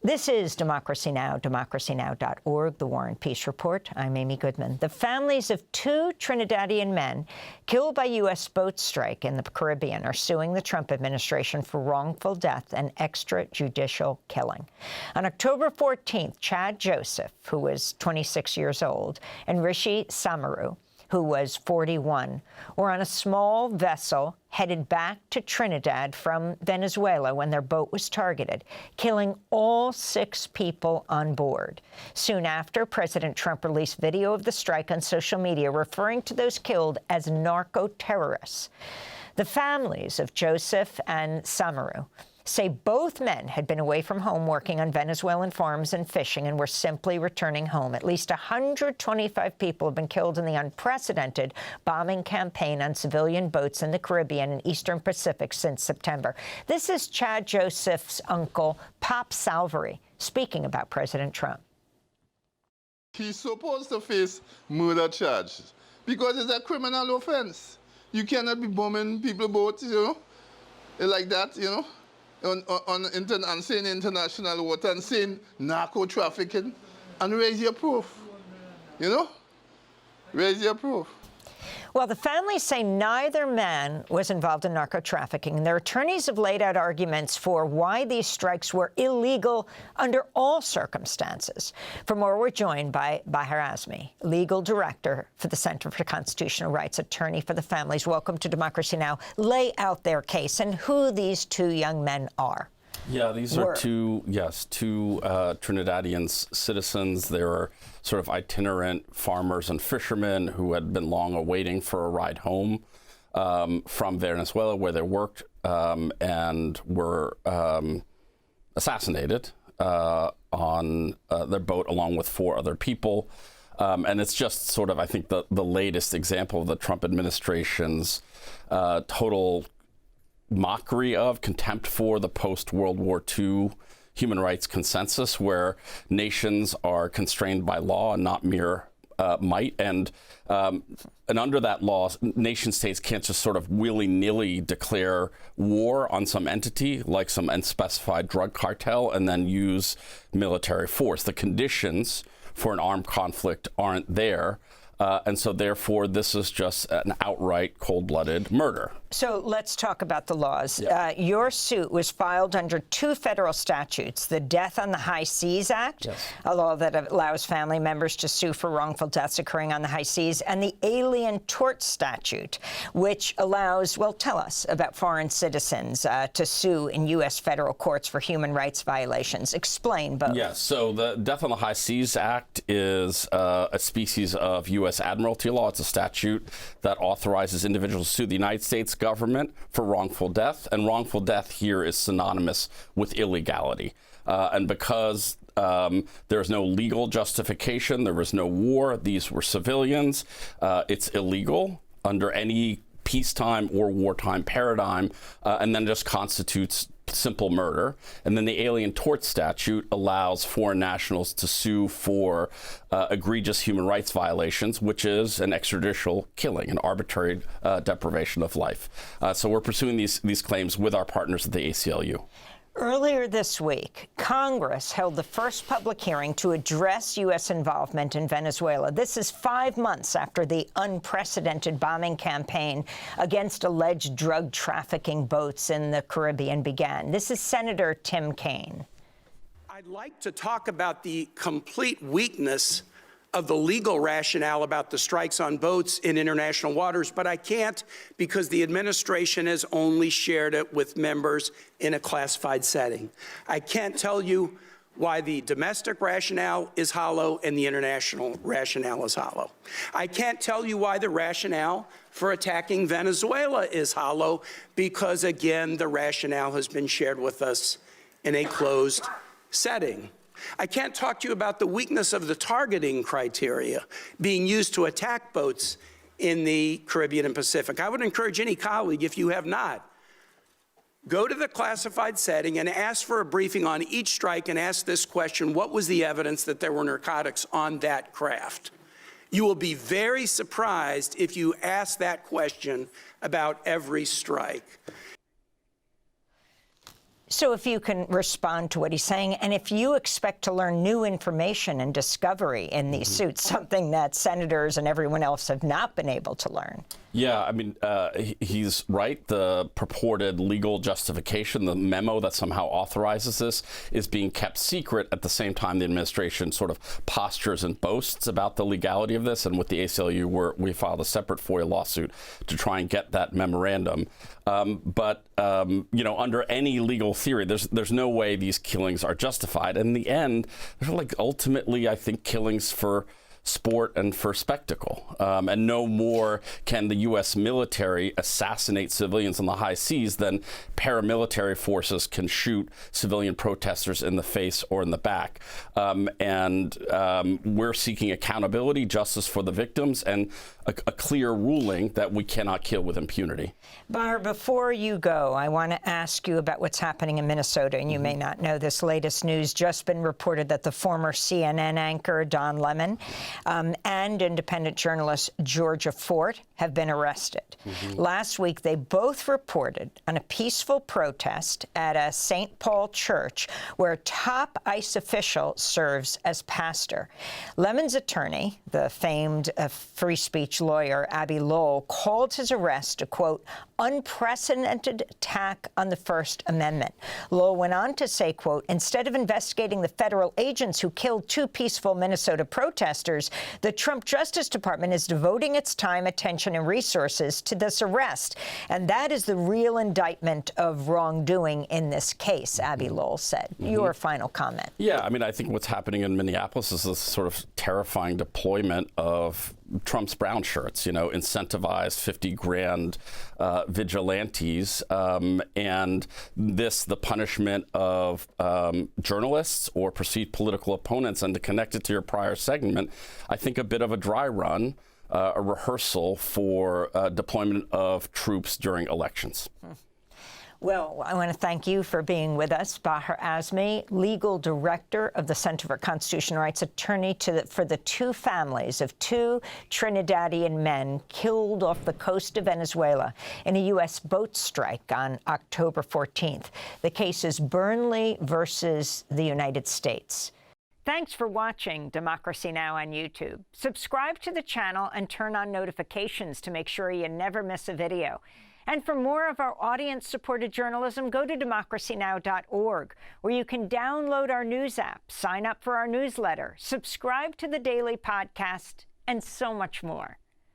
This is Democracy Now!, democracynow.org, The War and Peace Report. I'm Amy Goodman. The families of two Trinidadian men killed by U.S. boat strike in the Caribbean are suing the Trump administration for wrongful death and extrajudicial killing. On October 14th, Chad Joseph, who was 26 years old, and Rishi Samaroo, who was 41, were on a small vessel headed back to Trinidad from Venezuela when their boat was targeted, killing all 6 people on board. Soon after, President Trump released video of the strike on social media, referring to those killed as narco-terrorists. The families of Joseph and Samaroo say both men had been away from home working on Venezuelan farms and fishing and were simply returning home. At least 125 people have been killed in the unprecedented bombing campaign on civilian boats in the Caribbean and Eastern Pacific since September. This is Chad Joseph's uncle, Pop Salvery, speaking about President Trump. He's supposed to face murder charges because it's a criminal offense. You cannot be bombing people's boats, like that, on saying international water and saying narco trafficking and raise your proof, raise your proof. Well, the families say neither man was involved in narco trafficking, and their attorneys have laid out arguments for why these strikes were illegal under all circumstances. For more, we're joined by Baher Azmy, legal director for the Center for Constitutional Rights, attorney for the families. Welcome to Democracy Now! Lay out their case and who these 2 young men are. Yeah, these are two Trinidadian citizens. They were sort of itinerant farmers and fishermen who had been long awaiting for a ride home from Venezuela, where they worked, and were assassinated on their boat along with 4 other people. And it's just sort of, I think, the latest example of the Trump administration's total mockery of, contempt for the post-World War II human rights consensus, where nations are constrained by law and not mere might. And under that law, nation states can't just sort of willy-nilly declare war on some entity, like some unspecified drug cartel, and then use military force. The conditions for an armed conflict aren't there. And so, therefore, this is just an outright cold-blooded murder. So let's talk about the laws. Yeah. Your suit was filed under 2 federal statutes, the Death on the High Seas Act, yes, a law that allows family members to sue for wrongful deaths occurring on the high seas, and the Alien Tort Statute, which allows, well, tell us about foreign citizens to sue in U.S. federal courts for human rights violations. Explain both. Yes. So the Death on the High Seas Act is a species of U.S. Admiralty law. It's a statute that authorizes individuals to sue the United States government for wrongful death, and wrongful death here is synonymous with illegality. And because there's no legal justification, there was no war, these were civilians, it's illegal under any peacetime or wartime paradigm, and then just constitutes simple murder. And then the Alien Tort Statute allows foreign nationals to sue for egregious human rights violations, which is an extrajudicial killing, an arbitrary deprivation of life. So we're pursuing these claims with our partners at the ACLU. Earlier this week, Congress held the first public hearing to address U.S. involvement in Venezuela. This is 5 months after the unprecedented bombing campaign against alleged drug trafficking boats in the Caribbean began. This is Senator Tim Kaine. I'd like to talk about the complete weakness of the legal rationale about the strikes on boats in international waters, but I can't because the administration has only shared it with members in a classified setting. I can't tell you why the domestic rationale is hollow and the international rationale is hollow. I can't tell you why the rationale for attacking Venezuela is hollow because, again, the rationale has been shared with us in a closed setting. I can't talk to you about the weakness of the targeting criteria being used to attack boats in the Caribbean and Pacific. I would encourage any colleague, if you have not, go to the classified setting and ask for a briefing on each strike and ask this question: what was the evidence that there were narcotics on that craft? You will be very surprised if you ask that question about every strike. So if you can respond to what he's saying, and if you expect to learn new information and discovery in these suits, something that senators and everyone else have not been able to learn. Yeah, I mean, he's right. The purported legal justification, the memo that somehow authorizes this, is being kept secret. At the same time, the administration sort of postures and boasts about the legality of this. And with the ACLU, we filed a separate FOIA lawsuit to try and get that memorandum. But you know, under any legal theory, there's no way these killings are justified. And in the end, they're like ultimately, I think, killings for sport and for spectacle. And no more can the U.S. military assassinate civilians on the high seas than paramilitary forces can shoot civilian protesters in the face or in the back. And we're seeking accountability, justice for the victims, and a clear ruling that we cannot kill with impunity. Baher, before you go, I want to ask you about what's happening in Minnesota. And you may not know this latest news, just been reported that the former CNN anchor, Don Lemon, and independent journalist Georgia Fort have been arrested. Last week, they both reported on a peaceful protest at a St. Paul church where a top ICE official serves as pastor. Lemon's attorney, the famed free speech lawyer Abby Lowell, called his arrest a, quote, unprecedented attack on the First Amendment. Lowell went on to say, quote, instead of investigating the federal agents who killed two peaceful Minnesota protesters, the Trump Justice Department is devoting its time, attention, and resources to this arrest. And that is the real indictment of wrongdoing in this case, Abby Lowell said. Your final comment. Yeah, I mean, I think what's happening in Minneapolis is this sort of terrifying deployment of Trump's brown shirts, you know, incentivized 50 grand vigilantes, and the punishment of journalists or perceived political opponents. And to connect it to your prior segment, I think a bit of a dry run, a rehearsal for deployment of troops during elections. Well, I want to thank you for being with us. Baher Azmy, legal director of the Center for Constitutional Rights, attorney for the two families of two Trinidadian men killed off the coast of Venezuela in a U.S. boat strike on October 14th. The case is Burnley versus the United States. Thanks for watching Democracy Now! On YouTube. Subscribe to the channel and turn on notifications to make sure you never miss a video. And for more of our audience-supported journalism, go to democracynow.org, where you can download our news app, sign up for our newsletter, subscribe to the daily podcast, and so much more.